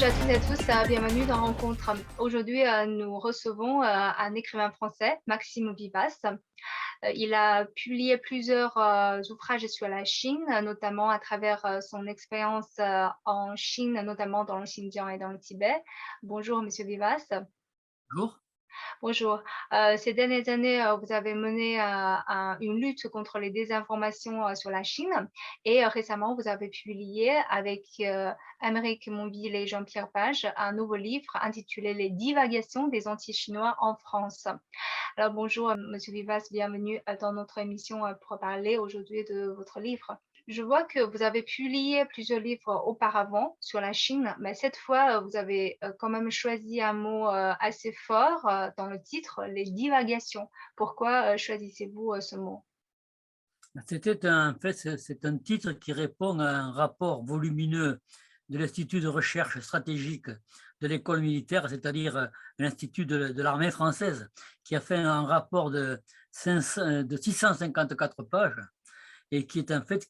Bonjour à toutes et à tous, bienvenue dans Rencontre. Aujourd'hui, nous recevons un écrivain français, Maxime Vivas. Il a publié plusieurs ouvrages sur la Chine, notamment à travers son expérience en Chine, notamment dans le Xinjiang et dans le Tibet. Bonjour, Monsieur Vivas. Bonjour. Bonjour. Ces dernières années, vous avez mené une lutte contre les désinformations sur la Chine et récemment, vous avez publié avec Aymeric Monville et Jean-Pierre Page un nouveau livre intitulé Les divagations des anti-chinois en France. Alors bonjour, Monsieur Vivas, bienvenue dans notre émission pour parler aujourd'hui de votre livre. Je vois que vous avez publié plusieurs livres auparavant sur la Chine, mais cette fois, vous avez quand même choisi un mot assez fort dans le titre, les divagations. Pourquoi choisissez-vous ce mot? En fait, c'est un titre qui répond à un rapport volumineux de l'Institut de recherche stratégique de l'école militaire, c'est-à-dire l'Institut de l'armée française, qui a fait un rapport de 654 pages et qui est en fait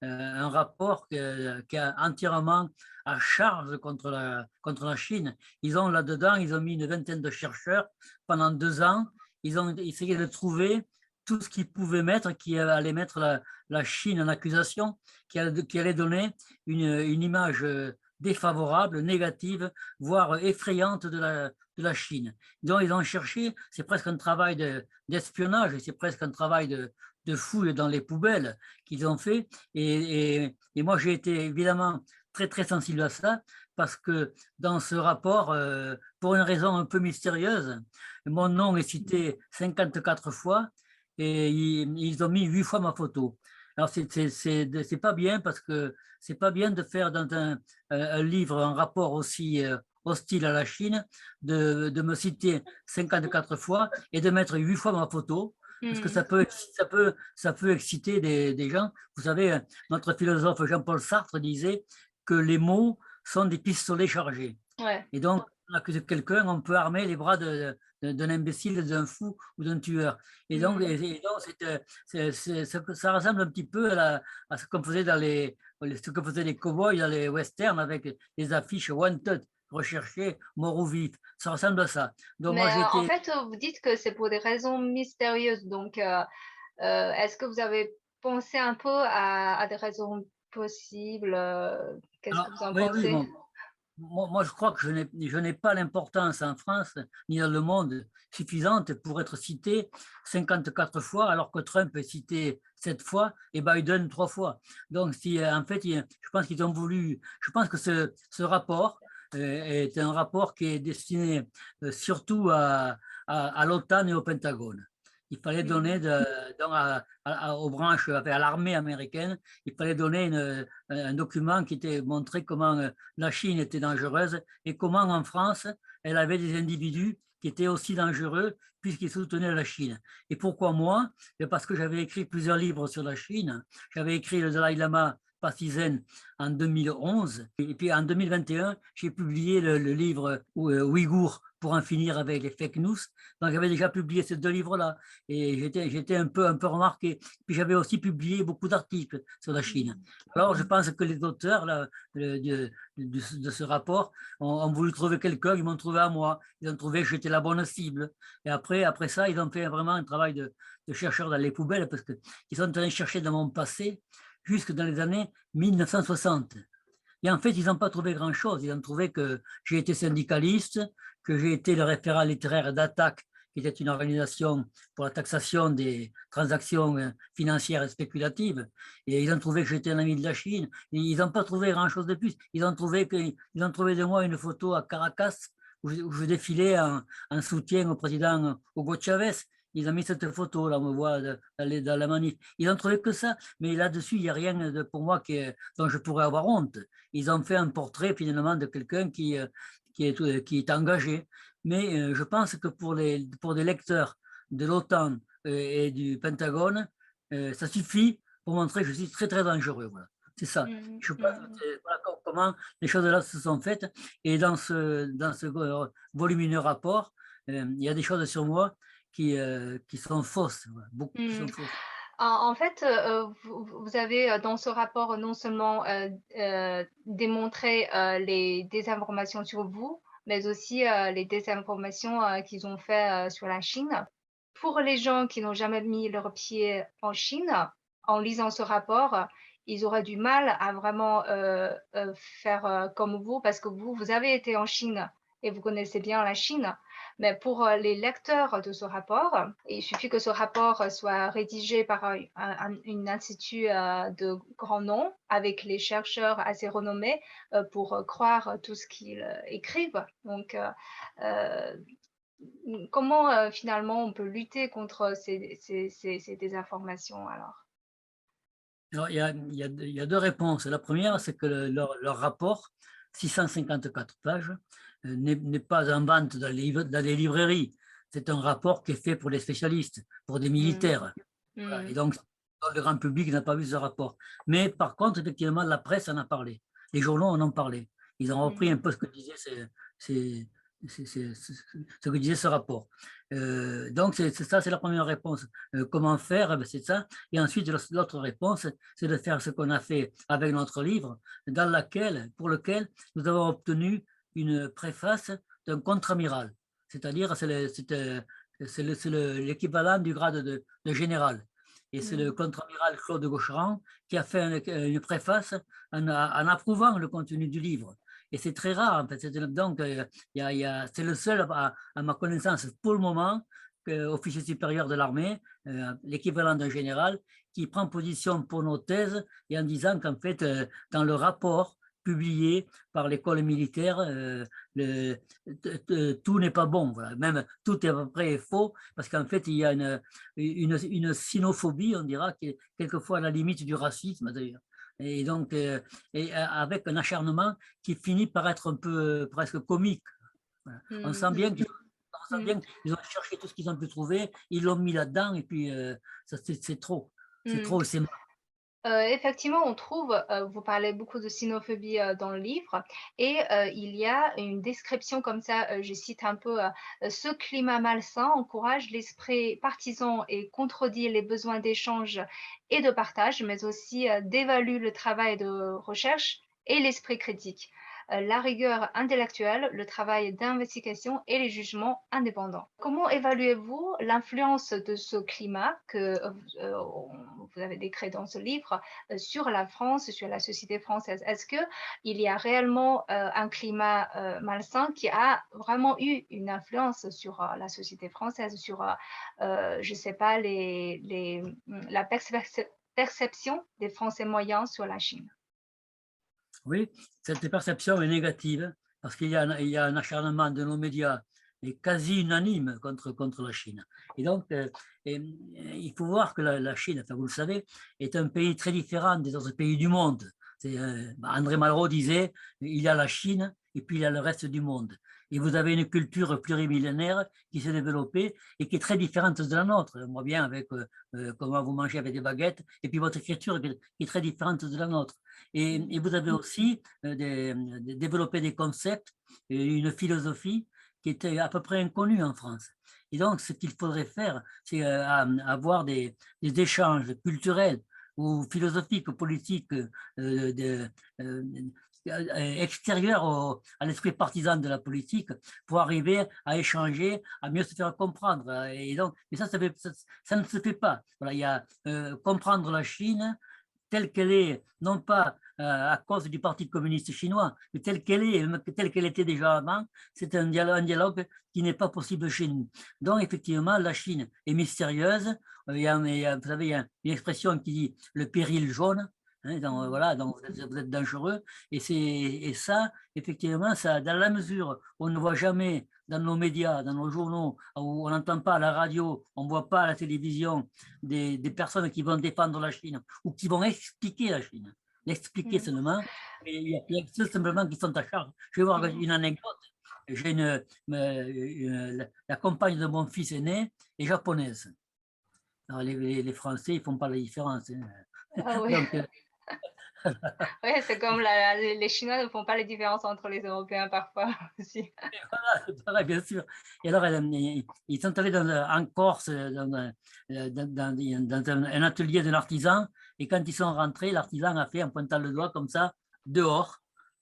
un rapport qui a entièrement à charge contre la Chine. Ils ont là-dedans, ils ont mis une vingtaine de chercheurs pendant 2 ans. Ils ont essayé de trouver tout ce qu'ils pouvaient mettre, qui allait mettre la Chine en accusation, qui allait donner une image défavorable, négative, voire effrayante de la Chine. Donc ils ont cherché, c'est presque un travail d'espionnage, et c'est presque un travail de fouille dans les poubelles qu'ils ont fait. Et moi, j'ai été évidemment très, très sensible à ça, parce que dans ce rapport, pour une raison un peu mystérieuse, mon nom est cité 54 fois et ils ont mis 8 fois ma photo. Alors, c'est pas bien, parce que c'est pas bien de faire dans un livre un rapport aussi hostile à la Chine, de me citer 54 fois et de mettre 8 fois ma photo, parce que Hmm. ça peut exciter des gens. Vous savez, notre philosophe Jean-Paul Sartre disait que les mots sont des pistolets chargés. Ouais. Et donc, on accuse quelqu'un, on peut armer les bras d'un imbécile, d'un fou ou d'un tueur. Hmm. Et donc ça ressemble un petit peu à ce qu'on faisait ce que faisaient les cow-boys dans les westerns avec les affiches wanted, recherché, mort ou vif. Ça ressemble à ça. Donc moi, Mais en j'étais. fait, vous dites que c'est pour des raisons mystérieuses. Donc, est-ce que vous avez pensé un peu à des raisons possibles? Qu'est-ce que vous en Oui, oui, pensez? bon. Moi, je crois que je n'ai pas l'importance en France ni dans le monde suffisante pour être cité 54 fois, alors que Trump est cité 7 fois et Biden 3 fois. Donc, si, en fait, je pense qu'ils ont voulu. Je pense que ce rapport est un rapport qui est destiné surtout à l'OTAN et au Pentagone. Il fallait donner Hmm. donc aux branches, enfin, à l'armée américaine, il fallait donner un document qui était montré comment la Chine était dangereuse et comment en France, elle avait des individus qui étaient aussi dangereux puisqu'ils soutenaient la Chine. Et pourquoi moi? Parce que j'avais écrit plusieurs livres sur la Chine. J'avais écrit le Dalai Lama Pacizen en 2011. Et puis en 2021, j'ai publié le livre Ouïghour pour en finir avec les fake news. Donc j'avais déjà publié ces 2 livres-là et j'étais un peu remarqué. Puis j'avais aussi publié beaucoup d'articles sur la Chine. Hmm. Alors je pense que les auteurs là, de ce rapport ont voulu trouver quelqu'un, ils m'ont trouvé à moi, ils ont trouvé que j'étais la bonne cible. Et après ça, ils ont fait vraiment un travail de chercheur dans les poubelles, parce qu'ils sont allés chercher dans mon passé jusque dans les années 1960. Et en fait, ils n'ont pas trouvé grand-chose. Ils ont trouvé que j'ai été syndicaliste, que j'ai été le référent littéraire d'Attaque, qui était une organisation pour la taxation des transactions financières et spéculatives. Et ils ont trouvé que j'étais un ami de la Chine. Et ils n'ont pas trouvé grand-chose de plus. Ils ont trouvé de moi une photo à Caracas où je défilais en soutien au président Hugo Chavez. Ils ont mis cette photo, là, on me voit dans la manif. Ils n'ont trouvé que ça, mais là-dessus, il n'y a rien pour moi dont je pourrais avoir honte. Ils ont fait un portrait finalement de quelqu'un qui est engagé. Mais je pense que pour des lecteurs de l'OTAN et du Pentagone, ça suffit pour montrer que je suis très très dangereux. Voilà. C'est ça. Hmm. Je pense Hmm. que voilà comment les choses là se sont faites. Et dans ce volumineux rapport, il y a des choses sur moi qui sont fausses, voilà, beaucoup qui Hmm. sont fausses. En fait, vous avez, dans ce rapport, non seulement, démontré, les désinformations sur vous, mais aussi, les désinformations, qu'ils ont fait, sur la Chine. Pour les gens qui n'ont jamais mis leurs pieds en Chine, en lisant ce rapport, ils auraient du mal à vraiment, faire, comme vous, parce que vous avez été en Chine et vous connaissez bien la Chine. Mais pour, les lecteurs de ce rapport, il suffit que ce rapport soit rédigé par une institut, de grand nom, avec les chercheurs assez renommés, pour, croire tout ce qu'ils, écrivent. Donc, comment, finalement on peut lutter contre ces désinformations alors? Alors, il y a deux réponses. La première, c'est que leur rapport, 654 pages, n'est pas en vente dans les librairies. C'est un rapport qui est fait pour les spécialistes, pour des Mmh. militaires. Voilà. Et Mmh. donc, le grand public n'a pas vu ce rapport. Mais par contre, effectivement, la presse en a parlé. Les journaux en ont parlé. Ils ont repris un Mmh. peu ce que disait, ce que disait ce rapport. Donc, c'est ça, c'est la première réponse. Comment faire? Eh ben, c'est ça. Et ensuite, l'autre réponse, c'est de faire ce qu'on a fait avec notre livre, pour lequel nous avons obtenu une préface d'un contre-amiral. C'est-à-dire, c'est l'équivalent du grade de général. Et c'est le Mmh. contre-amiral Claude Gaucheran qui a fait une préface en approuvant le contenu du livre. Et c'est très rare, en fait. Donc, c'est le seul, à ma connaissance, pour le moment, officier supérieur de l'armée, l'équivalent d'un général, qui prend position pour nos thèses et en disant qu'en fait, dans le rapport publié par l'école militaire, tout n'est pas bon. Voilà. Même tout est à peu près faux, parce qu'en fait, il y a une sinophobie, on dira, qui est quelquefois à la limite du racisme d'ailleurs. Et donc, avec un acharnement qui finit par être un peu presque comique. Voilà. On Mmh. sent bien Mmh. qu'ils Mmh. ont cherché tout ce qu'ils ont pu trouver, ils l'ont mis là-dedans, et puis c'est trop. C'est Mmh. trop, c'est mal. Effectivement, on trouve, vous parlez beaucoup de sinophobie, dans le livre et il y a une description comme ça, je cite un peu, «Ce climat malsain encourage l'esprit partisan et contredit les besoins d'échange et de partage, mais aussi, dévalue le travail de recherche et l'esprit critique, la rigueur intellectuelle, le travail d'investigation et les jugements indépendants». Comment évaluez-vous l'influence de ce climat que, vous avez décrit dans ce livre, sur la France, sur la société française? Est-ce qu'il y a réellement, un climat, malsain qui a vraiment eu une influence sur, la société française, sur, je sais pas, la perception des Français moyens sur la Chine? Oui, cette perception est négative, parce il y a un acharnement de nos médias est quasi unanime contre la Chine. Et donc, il faut voir que la Chine, enfin, vous le savez, est un pays très différent des autres pays du monde. André Malraux disait, il y a la Chine et puis il y a le reste du monde. Et vous avez une culture plurimillénaire qui s'est développée et qui est très différente de la nôtre. Moi bien avec comment vous mangez avec des baguettes, et puis votre écriture qui est très différente de la nôtre. Et vous avez aussi développé des concepts et une philosophie qui était à peu près inconnue en France. Et donc, ce qu'il faudrait faire, c'est avoir des échanges culturels ou philosophiques ou politiques de, euh, extérieurs à l'esprit partisan de la politique pour arriver à échanger, à mieux se faire comprendre. Et donc, mais ça ne se fait pas. Voilà, il y a comprendre la Chine telle qu'elle est, non pas à cause du Parti communiste chinois, mais telle qu'elle est, telle qu'elle était déjà avant, c'est un dialogue qui n'est pas possible chez nous. Donc, effectivement, la Chine est mystérieuse. Vous savez, il y a une expression qui dit le péril jaune. Hein, donc, Mmh. voilà, donc vous êtes dangereux. Et ça, effectivement, ça, dans la mesure où on ne voit jamais dans nos médias, dans nos journaux, où on n'entend pas à la radio, on ne voit pas à la télévision des personnes qui vont défendre la Chine ou qui vont expliquer la Chine. L'expliquer Mmh. seulement. Et il y a ceux simplement qui sont à charge. Je vais voir Mmh. une anecdote. J'ai la compagne de mon fils aîné est japonaise. Alors les Français, ils ne font pas la différence. Hein. Ah oui. Donc, Oui, c'est comme les Chinois ne font pas les différences entre les Européens parfois aussi. Voilà, c'est pareil, bien sûr. Et alors, ils sont allés en Corse, dans un atelier d'un artisan, et quand ils sont rentrés, l'artisan a fait, en pointant le doigt comme ça, dehors,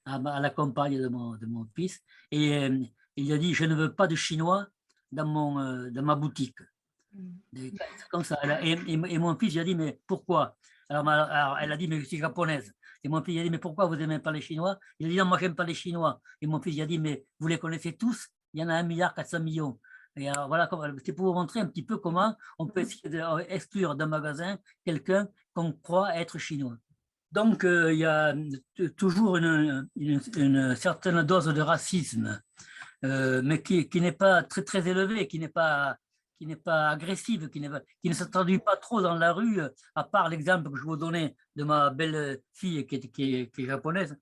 à la compagne de mon fils, et il a dit, je ne veux pas de Chinois dans ma boutique. Mmh. C'est comme ça. Et mon fils, il a dit, mais pourquoi? Alors, elle a dit, mais je suis japonaise. Et mon fils, il a dit, mais pourquoi vous n'aimez pas les Chinois? Il a dit, non, moi, j'aime pas les Chinois. Et mon fils, il a dit, mais vous les connaissez tous? Il y en a 1,4 milliard. Et alors, voilà, c'est pour vous montrer un petit peu comment on peut essayer d'exclure d'un magasin quelqu'un qu'on croit être chinois. Donc, il y a toujours une certaine dose de racisme, mais qui n'est pas très, très élevée, qui n'est pas agressive, qui ne se traduit pas trop dans la rue, à part l'exemple que je vous donnais de ma belle fille qui est japonaise.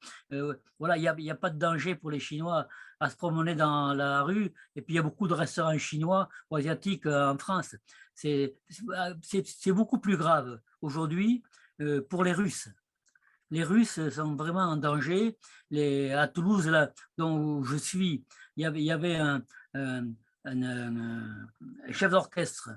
Voilà, il y a pas de danger pour les Chinois à se promener dans la rue. Et puis, il y a beaucoup de restaurants chinois ou asiatiques en France. C'est beaucoup plus grave aujourd'hui pour les Russes. Les Russes sont vraiment en danger. À Toulouse, là, dont je suis, il y avait un, un chef d'orchestre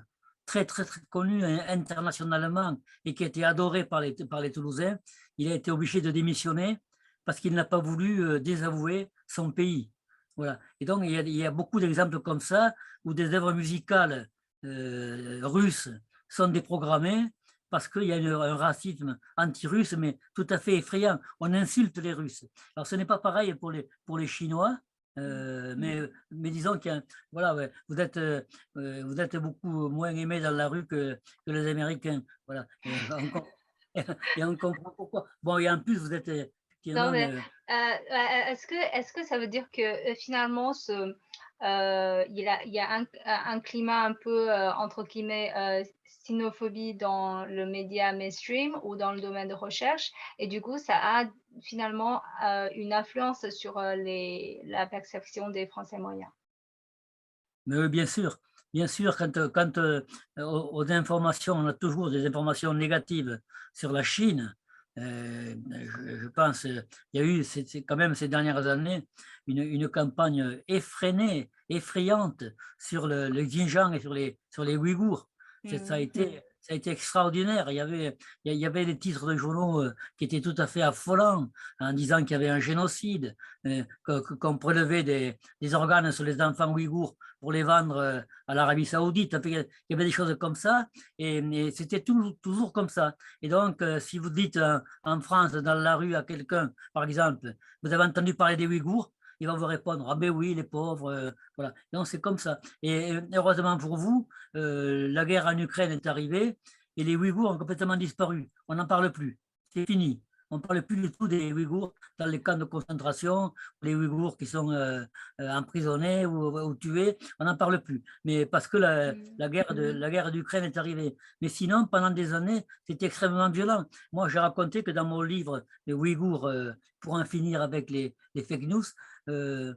très, très, très connu internationalement et qui était adoré par les Toulousains. Il a été obligé de démissionner parce qu'il n'a pas voulu désavouer son pays. Voilà. Et donc, il y a beaucoup d'exemples comme ça où des œuvres musicales russes sont déprogrammées parce qu'il y a un racisme anti-russe, mais tout à fait effrayant. On insulte les Russes. Alors, ce n'est pas pareil pour les Chinois, mais disons que voilà, ouais, vous êtes beaucoup moins aimés dans la rue que les Américains. Voilà. Et on comprend pourquoi. Bon, et en plus, vous êtes Non, effectivement. mais est-ce que ça veut dire que finalement, il y a un climat un peu, entre guillemets, «sinophobie» dans le média mainstream ou dans le domaine de recherche et du coup, ça a finalement, une influence sur, la perception des Français moyens? Mais oui, bien sûr, quand aux informations, on a toujours des informations négatives sur la Chine. Je pense, il y a eu c'est quand même ces dernières années une campagne effrénée, effrayante sur le Xinjiang et sur les Ouïghours. Mmh. Ça a été extraordinaire. Il y avait des titres de journaux qui étaient tout à fait affolants en disant qu'il y avait un génocide, qu'on prélevait des organes sur les enfants ouïghours pour les vendre à l'Arabie Saoudite. Enfin, il y avait des choses comme ça et c'était toujours comme ça. Et donc, si vous dites en France, dans la rue, à quelqu'un, par exemple, vous avez entendu parler des Ouïghours, il va vous répondre, ah ben oui, les pauvres, voilà. Donc, c'est comme ça. Et heureusement pour vous, la guerre en Ukraine est arrivée et les Ouïghours ont complètement disparu. On n'en parle plus. C'est fini. On ne parle plus du tout des Ouïghours dans les camps de concentration, les Ouïghours qui sont emprisonnés ou tués, on n'en parle plus. Mais parce que Mmh. la guerre d'Ukraine est arrivée. Mais sinon, pendant des années, c'était extrêmement violent. Moi, j'ai raconté que dans mon livre, Les Ouïghours, pour en finir avec les fake news, euh,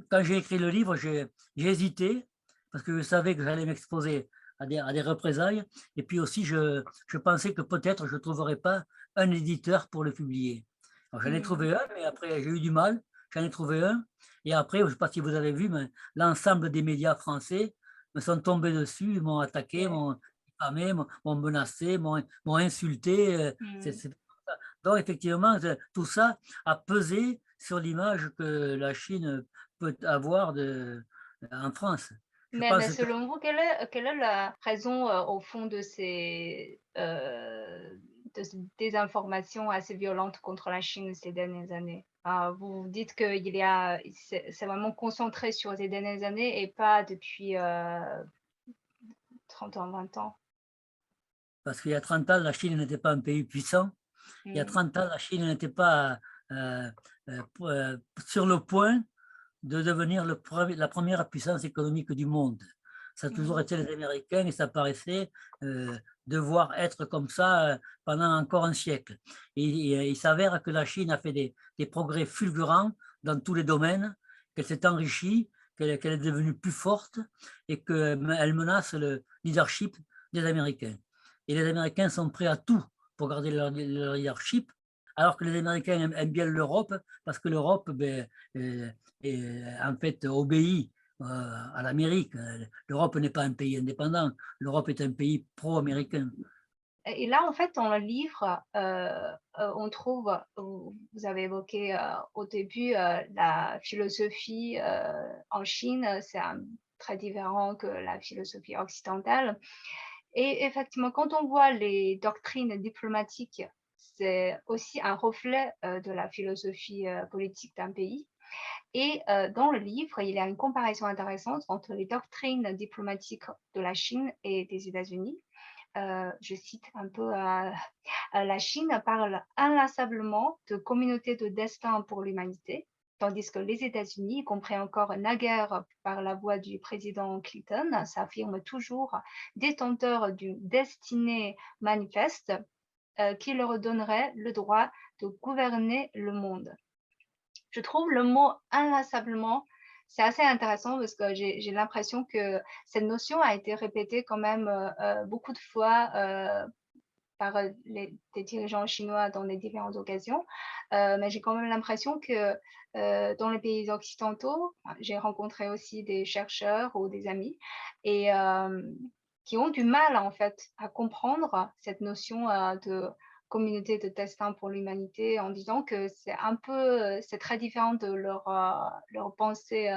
quand j'ai écrit le livre, j'ai hésité parce que je savais que j'allais m'exposer à des représailles. Et puis aussi, je pensais que peut-être je ne trouverais pas un éditeur pour le publier. Alors, j'en ai Mmh. trouvé un, mais après, j'ai eu du mal. J'en ai trouvé un. Et après, je ne sais pas si vous avez vu, mais l'ensemble des médias français me sont tombés dessus, m'ont attaqué, Ouais. m'ont diffamé, m'ont menacé, m'ont insulté. Mmh. Donc, effectivement, tout ça a pesé sur l'image que la Chine peut avoir en France. Je Mais pense que selon vous, quelle est la raison, au fond de ces désinformations assez violentes contre la Chine ces dernières années? Vous dites qu'il y a c'est vraiment concentré sur ces dernières années et pas depuis, 30 ans, 20 ans? parce qu'il y a 30 ans, la Chine n'était pas un pays puissant. Il y a Mmh. 30 ans, la Chine n'était pas euh, sur le point de devenir la première puissance économique du monde. Ça a toujours Mmh. été les Américains et ça paraissait devoir être comme ça pendant encore un siècle. Et il s'avère que la Chine a fait des progrès fulgurants dans tous les domaines, qu'elle s'est enrichie, qu'elle est devenue plus forte et qu'elle menace le leadership des Américains. Et les Américains sont prêts à tout pour garder leur leadership, alors que les Américains aiment bien l'Europe, parce que l'Europe en fait obéit à l'Amérique. L'Europe n'est pas un pays indépendant, l'Europe est un pays pro-américain. Et là, en fait, dans le livre, on trouve, vous avez évoqué au début la philosophie en Chine, c'est très différent que la philosophie occidentale. Et effectivement, quand on voit les doctrines diplomatiques, c'est aussi un reflet de la philosophie politique d'un pays. Et dans le livre, il y a une comparaison intéressante entre les doctrines diplomatiques de la Chine et des États-Unis. Je cite un peu, la Chine parle inlassablement de communauté de destin pour l'humanité, tandis que les États-Unis, y compris encore naguère par la voix du président Clinton, s'affirment toujours détenteurs d'une destinée manifeste qui leur donnerait le droit de gouverner le monde. Je trouve le mot inlassablement, c'est assez intéressant parce que j'ai l'impression que cette notion a été répétée quand même beaucoup de fois par des dirigeants chinois dans les différentes occasions. Mais j'ai quand même l'impression que dans les pays occidentaux, j'ai rencontré aussi des chercheurs ou des amis et qui ont du mal en fait à comprendre cette notion de communauté de destin pour l'humanité en disant que c'est un peu, c'est très différent de leur pensée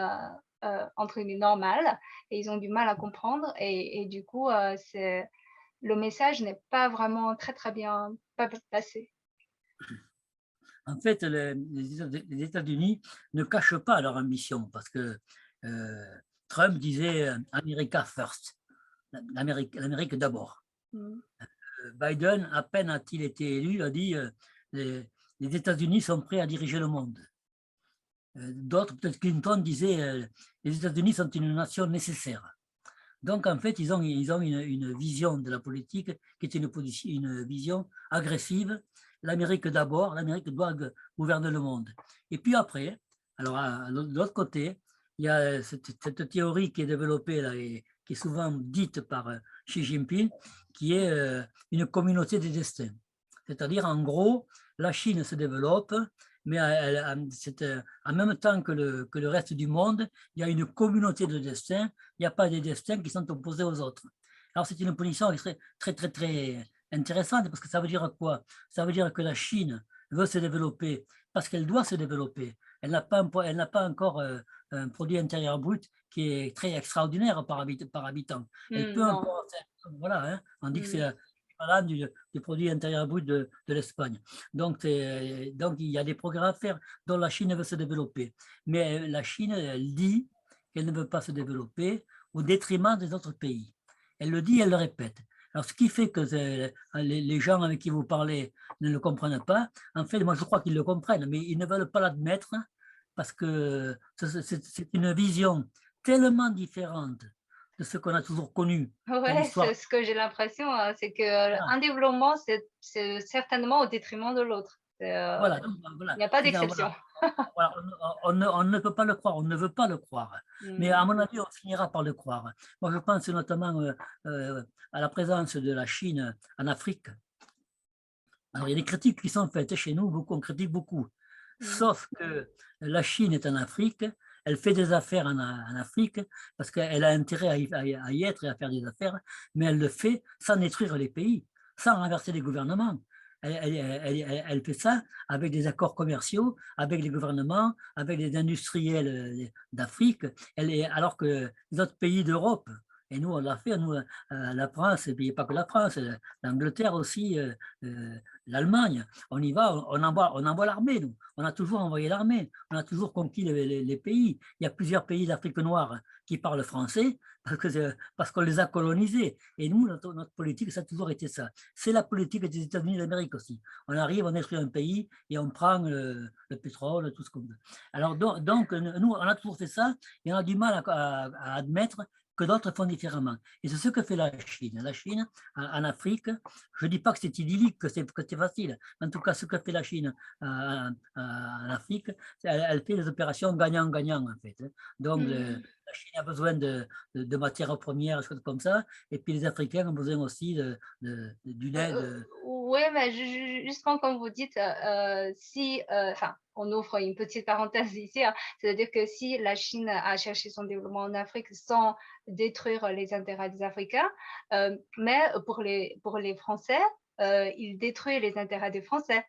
entre guillemets normale et ils ont du mal à comprendre et du coup c'est le message n'est pas vraiment très, très bien pas passé. En fait, les États-Unis ne cachent pas leur ambition parce que Trump disait America first, l'Amérique d'abord. Mmh. Biden, à peine a-t-il été élu, a dit les États-Unis sont prêts à diriger le monde. D'autres, peut-être Clinton, disait les États-Unis sont une nation nécessaire. Donc, en fait, ils ont une vision de la politique qui est une vision agressive. L'Amérique d'abord, l'Amérique doit gouverner le monde. Et puis après, alors de l'autre côté, il y a cette théorie qui est développée là, et qui est souvent dite par Xi Jinping, qui est une communauté des destins. C'est-à-dire, en gros, la Chine se développe, mais en même temps que le reste du monde, il y a une communauté de destins, il n'y a pas des destins qui sont opposés aux autres. Alors, c'est une position très, très, très, très intéressante parce que ça veut dire quoi? Ça veut dire que la Chine veut se développer parce qu'elle doit se développer. Elle n'a pas encore un produit intérieur brut qui est très extraordinaire par habitant. Elle peut Non. encore, voilà, hein, on dit que c'est Mmh. l'équivalent du produit intérieur brut de l'Espagne. Donc, il y a des progrès à faire dont la Chine veut se développer. Mais la Chine, elle dit qu'elle ne veut pas se développer au détriment des autres pays. Elle le dit, elle le répète. Alors, ce qui fait que les gens avec qui vous parlez ne le comprennent pas, en fait, moi je crois qu'ils le comprennent, mais ils ne veulent pas l'admettre parce que c'est une vision tellement différente de ce qu'on a toujours connu dans Ouais, c'est l'histoire. ce que j'ai l'impression, c'est qu'un développement, c'est certainement au détriment de l'autre. Voilà, donc, Il voilà, n'y a pas c'est-à-dire, d'exception. voilà, voilà, on ne peut pas le croire, on ne veut pas le croire. Mais Mmh. à mon avis, on finira par le croire. Moi, je pense notamment à la présence de la Chine en Afrique. Alors, il y a des critiques qui sont faites chez nous, beaucoup, on critique beaucoup. Mmh. Sauf que la Chine est en Afrique, elle fait des affaires en Afrique parce qu'elle a intérêt à y être et à faire des affaires, mais elle le fait sans détruire les pays, sans renverser les gouvernements. Elle fait ça avec des accords commerciaux, avec les gouvernements, avec les industriels d'Afrique, alors que les autres pays d'Europe, et nous on l'a fait, nous, la France, et puis pas que la France, l'Angleterre aussi, l'Allemagne, on y va, on envoie l'armée, nous. On a toujours envoyé l'armée, on a toujours conquis les pays. Il y a plusieurs pays d'Afrique noire qui parlent français parce qu'on les a colonisés. Et nous, notre politique, ça a toujours été ça. C'est la politique des États-Unis d'Amérique aussi. On arrive, on détruit un pays et on prend le pétrole, tout ce qu'on veut. Alors, donc, nous, on a toujours fait ça et on a du mal à admettre que d'autres font différemment. Et c'est ce que fait la Chine. La Chine, en Afrique, je ne dis pas que c'est idyllique, que c'est facile. En tout cas, ce que fait la Chine en Afrique, elle fait des opérations gagnant-gagnant, en fait. Donc, Mmh. la Chine a besoin de matières premières, des choses comme ça. Et puis, les Africains ont besoin aussi d'une Heu, aide. Oui, mais justement, comme vous dites, si, enfin, on ouvre une petite parenthèse ici, hein, c'est-à-dire que si la Chine a cherché son développement en Afrique sans détruire les intérêts des Africains, mais pour les Français, il détruit les intérêts des Français.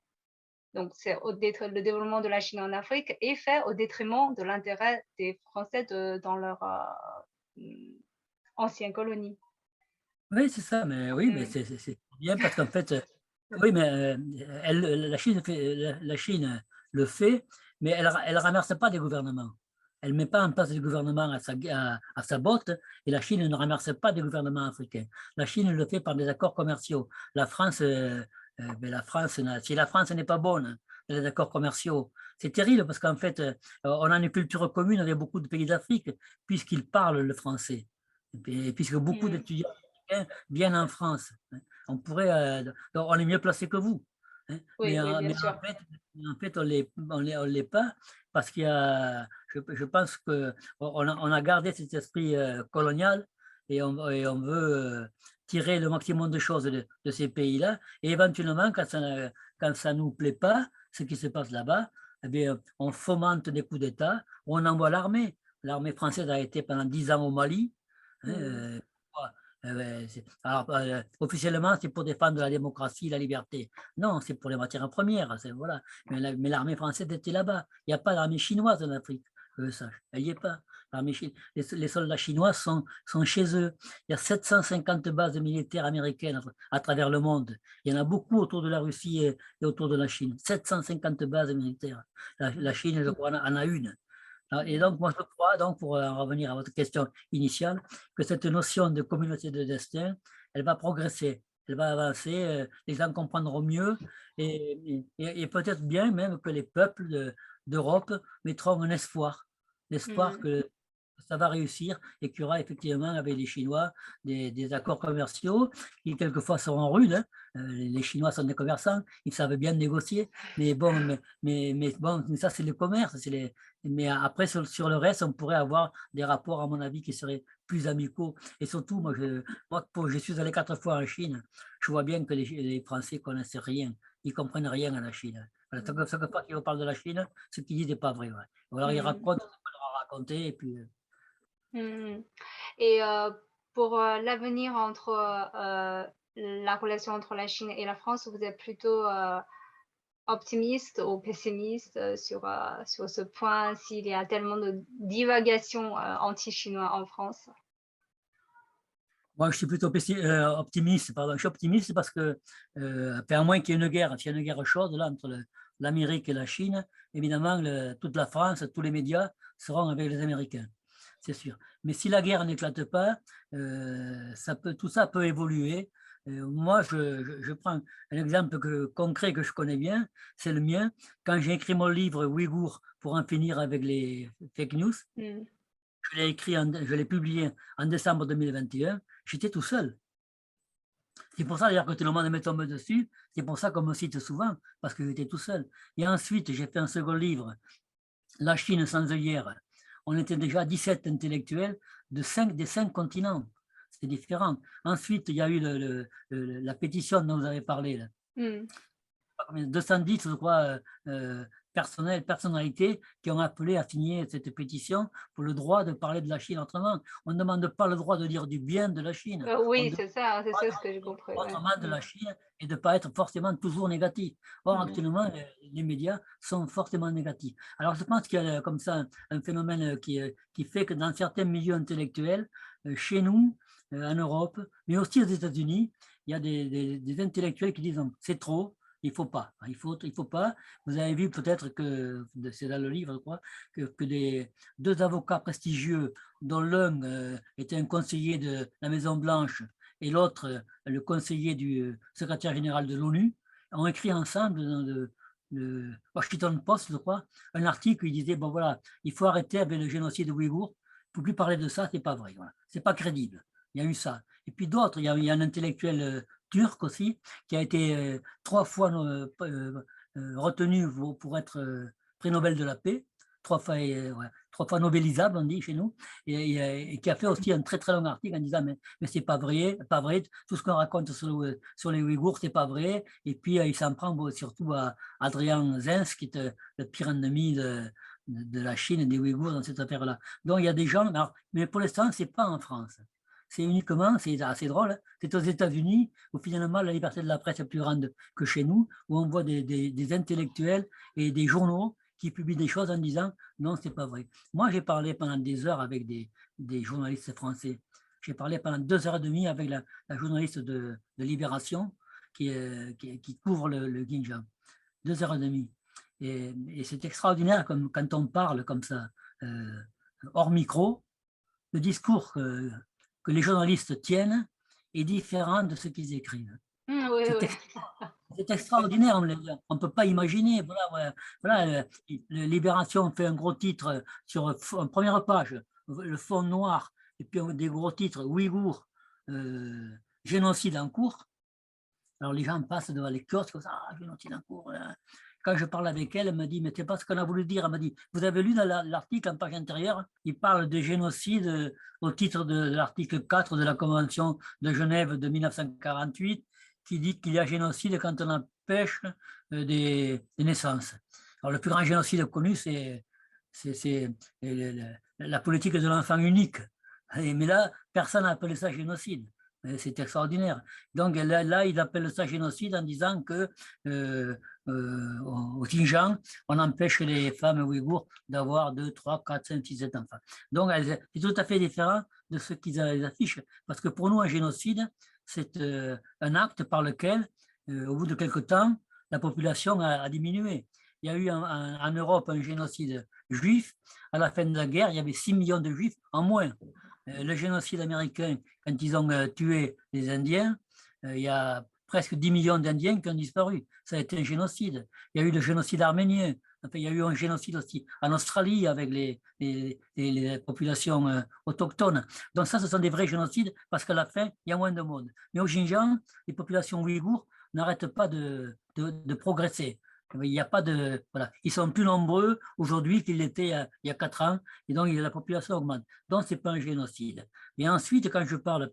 Donc c'est le développement de la Chine en Afrique est fait au détriment de l'intérêt des Français dans leur, mmh, ancienne colonie. Oui, c'est ça, mais oui, mais Mmh. c'est bien parce qu'en fait, oui, mais elle, la Chine le fait, mais elle ramasse pas des gouvernements. Elle met pas en place des gouvernements à sa botte et la Chine ne ramasse pas des gouvernements africains. La Chine le fait par des accords commerciaux. La France, ben, si la France n'est pas bonne dans les accords commerciaux, c'est terrible parce qu'en fait, on a une culture commune avec beaucoup de pays d'Afrique puisqu'ils parlent le français. Et puisque beaucoup Mmh. d'étudiants bien en France, hein. On pourrait, donc on est mieux placé que vous, hein. Oui, oui, bien Mais sûr. en fait, on l'est pas parce qu'il y a, je pense que on a gardé cet esprit colonial et on veut tirer le maximum de choses de ces pays-là. Et éventuellement, quand ça nous plaît pas, ce qui se passe là-bas, eh bien, on fomente des coups d'État, on envoie l'armée. L'armée française a été pendant 10 ans au Mali, hein, Mmh. ouais, alors, officiellement, c'est pour défendre la démocratie, la liberté. Non, c'est pour les matières premières. Voilà. Mais l'armée française était là-bas. Il n'y a pas d'armée chinoise en Afrique, que je sache. Elle n'y est pas. Les soldats chinois sont chez eux. Il y a 750 bases militaires américaines à travers le monde. Il y en a beaucoup autour de la Russie et autour de la Chine. 750 bases militaires. La Chine, je crois, en a une. Et Mmh. donc, moi, je crois, donc, pour en revenir à votre question initiale, que cette notion de communauté de destin, elle va progresser, elle va avancer, les gens comprendront mieux et peut-être bien même que les peuples d'Europe mettront un espoir, l'espoir Mmh. que ça va réussir et qu'il y aura effectivement avec les Chinois des accords commerciaux qui quelquefois seront rudes, hein. Les Chinois sont des commerçants, ils savent bien négocier, mais bon, mais bon, ça c'est le commerce, mais après sur le reste, on pourrait avoir des rapports à mon avis qui seraient plus amicaux. Et surtout, je suis allé 4 fois en Chine, je vois bien que les Français connaissent rien, ils comprennent rien à la Chine. Voilà, Mmh. chaque fois qu'ils parlent de la Chine, ce qu'ils disent n'est pas vrai. Ouais. Ou alors ils Mmh. racontent ce qu'on leur a raconté et puis Mmh. Et pour, l'avenir entre, la relation entre la Chine et la France, vous êtes plutôt, optimiste ou pessimiste, sur ce point, s'il y a tellement de divagation, anti-chinois en France? moi, je suis plutôt optimiste, pardon. Je suis optimiste parce que, enfin, à moins qu'il y ait une guerre, s'il y a une guerre chaude là, entre l'Amérique et la Chine, évidemment, toute la France, tous les médias seront avec les Américains, c'est sûr. Mais si la guerre n'éclate pas, tout ça peut évoluer. Moi, je prends un exemple concret que je connais bien, c'est le mien. Quand j'ai écrit mon livre Ouïghour pour en finir avec les fake news, Mmh. je l'ai publié en décembre 2021. J'étais tout seul. C'est pour ça d'ailleurs que tout le monde me tombe dessus. C'est pour ça qu'on me cite souvent, parce que j'étais tout seul. Et ensuite, j'ai fait un second livre, La Chine sans œillère. On était déjà 17 intellectuels des 5 continents. C'est différent. Ensuite, il y a eu la pétition dont vous avez parlé, là. Mmh. 210, je crois, personnalités qui ont appelé à signer cette pétition pour le droit de parler de la Chine autrement. On ne demande pas le droit de dire du bien de la Chine. On Oui, demande c'est ça ce que j'ai compris, ouais. autrement de Mmh. la Chine et de ne pas être forcément toujours négatif. Or, Mmh. actuellement, les médias sont fortement négatifs. Alors, je pense qu'il y a comme ça un phénomène qui fait que dans certains milieux intellectuels, chez nous, en Europe, mais aussi aux États-Unis, il y a des intellectuels qui disent c'est trop, il ne faut pas. Il faut pas. Vous avez vu peut-être que, c'est dans le livre, je crois, que deux avocats prestigieux, dont l'un était un conseiller de la Maison-Blanche et l'autre, le conseiller du secrétaire général de l'ONU, ont écrit ensemble dans le Washington Post, je crois, un article où ils disaient, bon voilà, il faut arrêter avec le génocide ouïghour, il ne faut plus parler de ça, c'est pas vrai, voilà. C'est pas crédible. Il y a eu ça. Et puis d'autres, il y a un intellectuel turc aussi, qui a été 3 fois retenu pour être prix Nobel de la paix, 3 fois, ouais, 3 fois nobelisable, on dit chez nous, et qui a fait aussi un très très long article en disant mais c'est pas vrai, tout ce qu'on raconte sur les Ouïghours, c'est pas vrai. Et puis il s'en prend surtout à Adrian Zenz, qui est le pire ennemi de la Chine et des Ouïghours dans cette affaire-là. Donc il y a des gens, alors, mais pour l'instant, c'est pas en France. C'est uniquement, c'est assez drôle, hein, c'est aux États-Unis où finalement la liberté de la presse est plus grande que chez nous, où on voit des intellectuels et des journaux qui publient des choses en disant non, c'est pas vrai. Moi, j'ai parlé pendant des heures avec des journalistes français. J'ai parlé pendant 2 heures et demie avec la journaliste de Libération qui couvre le Xinjiang. 2 heures et demie. Et c'est extraordinaire quand on parle comme ça, hors micro, le discours que les journalistes tiennent est différent de ce qu'ils écrivent. Oui, oui. C'est extraordinaire, on ne peut pas imaginer. Voilà, Libération fait un gros titre sur une première page, le fond noir, et puis des gros titres, Ouïghours, génocide en cours. Alors les gens passent devant les kiosques, comme ça, génocide en cours. Quand je parle avec elle, elle me dit, mais c'est pas ce qu'on a voulu dire. Elle m'a dit, vous avez lu dans l'article en page intérieure, il parle de génocide au titre de l'article 4 de la Convention de Genève de 1948, qui dit qu'il y a génocide quand on empêche des naissances. Alors le plus grand génocide connu, c'est la politique de l'enfant unique. Mais là, personne n'a appelé ça génocide. C'est extraordinaire. Donc là, il appelle ça génocide en disant que au Xinjiang, on empêche les femmes ouïghours d'avoir 2, 3, 4, 5, 6, 7 enfants. Donc c'est tout à fait différent de ce qu'ils affichent. Parce que pour nous, un génocide, c'est un acte par lequel, au bout de quelque temps, la population a diminué. Il y a eu en Europe un génocide juif. À la fin de la guerre, il y avait 6 millions de juifs en moins. Le génocide américain, quand ils ont tué les Indiens, il y a presque 10 millions d'Indiens qui ont disparu. Ça a été un génocide. Il y a eu le génocide arménien. Enfin, il y a eu un génocide aussi en Australie avec les populations autochtones. Donc ça, ce sont des vrais génocides parce qu'à la fin, il y a moins de monde. Mais au Xinjiang, les populations ouïghours n'arrêtent pas de progresser. Il n'y a pas de. Voilà. Ils sont plus nombreux aujourd'hui qu'ils l'étaient il y a 4 ans, et donc la population augmente. Donc, ce n'est pas un génocide. Et ensuite, quand je parle,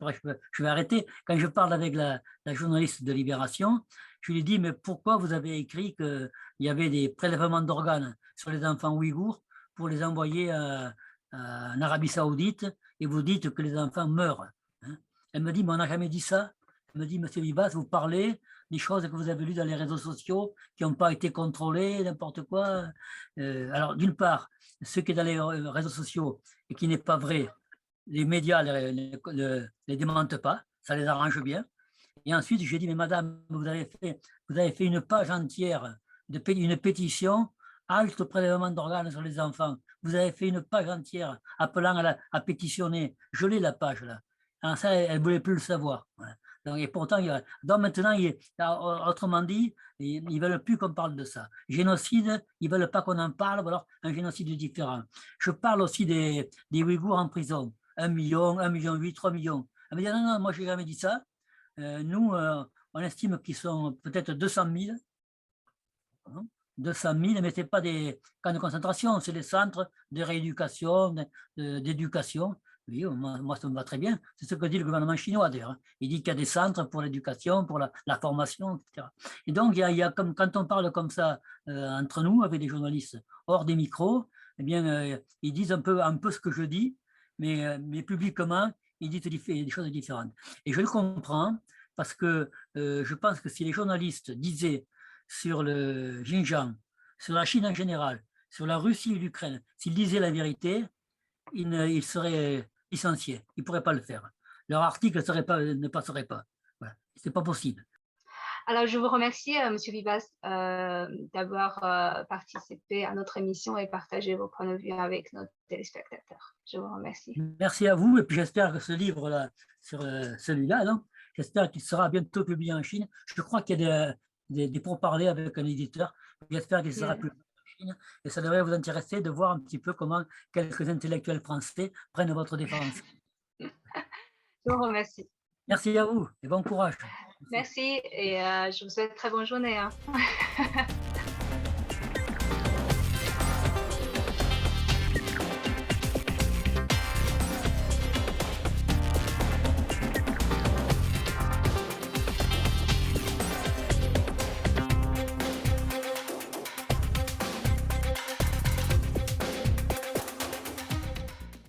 je vais arrêter, quand je parle avec la journaliste de Libération, je lui dis, mais pourquoi vous avez écrit qu'il y avait des prélèvements d'organes sur les enfants ouïghours pour les envoyer en Arabie Saoudite, et vous dites que les enfants meurent, hein? Elle me dit, mais on n'a jamais dit ça. Elle me dit, monsieur Vivas, vous parlez des choses que vous avez lues dans les réseaux sociaux qui n'ont pas été contrôlées, n'importe quoi. Alors, d'une part, ce qui est dans les réseaux sociaux et qui n'est pas vrai, les médias ne les démentent pas, ça les arrange bien. Et ensuite, je lui ai dit, mais madame, vous avez fait une page entière, une pétition, halte au prélèvement d'organes sur les enfants. Vous avez fait une page entière appelant à pétitionner. Je l'ai la page là. Alors ça, elle ne voulait plus le savoir. Voilà. Donc, et pourtant, donc maintenant, autrement dit, ils ne veulent plus qu'on parle de ça. Génocide, ils ne veulent pas qu'on en parle, ou alors un génocide différent. Je parle aussi des Ouïghours en prison. 1 million, 1,8 million, 3 millions. Elle me dit, non, non, moi, je n'ai jamais dit ça. Nous, on estime qu'ils sont peut-être 200 000. 200 000, mais ce n'est pas des camps de concentration, c'est des centres de rééducation, d'éducation. Oui, moi, ça me va très bien. C'est ce que dit le gouvernement chinois, d'ailleurs. Il dit qu'il y a des centres pour l'éducation, pour la formation, etc. Et donc, il y a comme, quand on parle comme ça entre nous, avec des journalistes hors des micros, eh bien, ils disent un peu ce que je dis, mais publiquement, ils disent des choses différentes. Et je le comprends, parce que je pense que si les journalistes disaient sur le Xinjiang, sur la Chine en général, sur la Russie et l'Ukraine, s'ils disaient la vérité, ils seraient licenciés. Ils ne pourraient pas le faire. Leur article ne passerait pas. Voilà. Ce n'est pas possible. Alors, je vous remercie, Monsieur Vivas, d'avoir participé à notre émission et partagé vos points de vue avec nos téléspectateurs. Je vous remercie. Merci à vous. Et puis, j'espère que ce livre-là, sur celui-là, j'espère qu'il sera bientôt publié en Chine. Je crois qu'il y a des pourparlers avec un éditeur. J'espère qu'il sera publié en Chine. Et ça devrait vous intéresser de voir un petit peu comment quelques intellectuels français prennent votre défense. Je vous remercie. Merci à vous et bon courage. Merci et je vous souhaite une très bonne journée.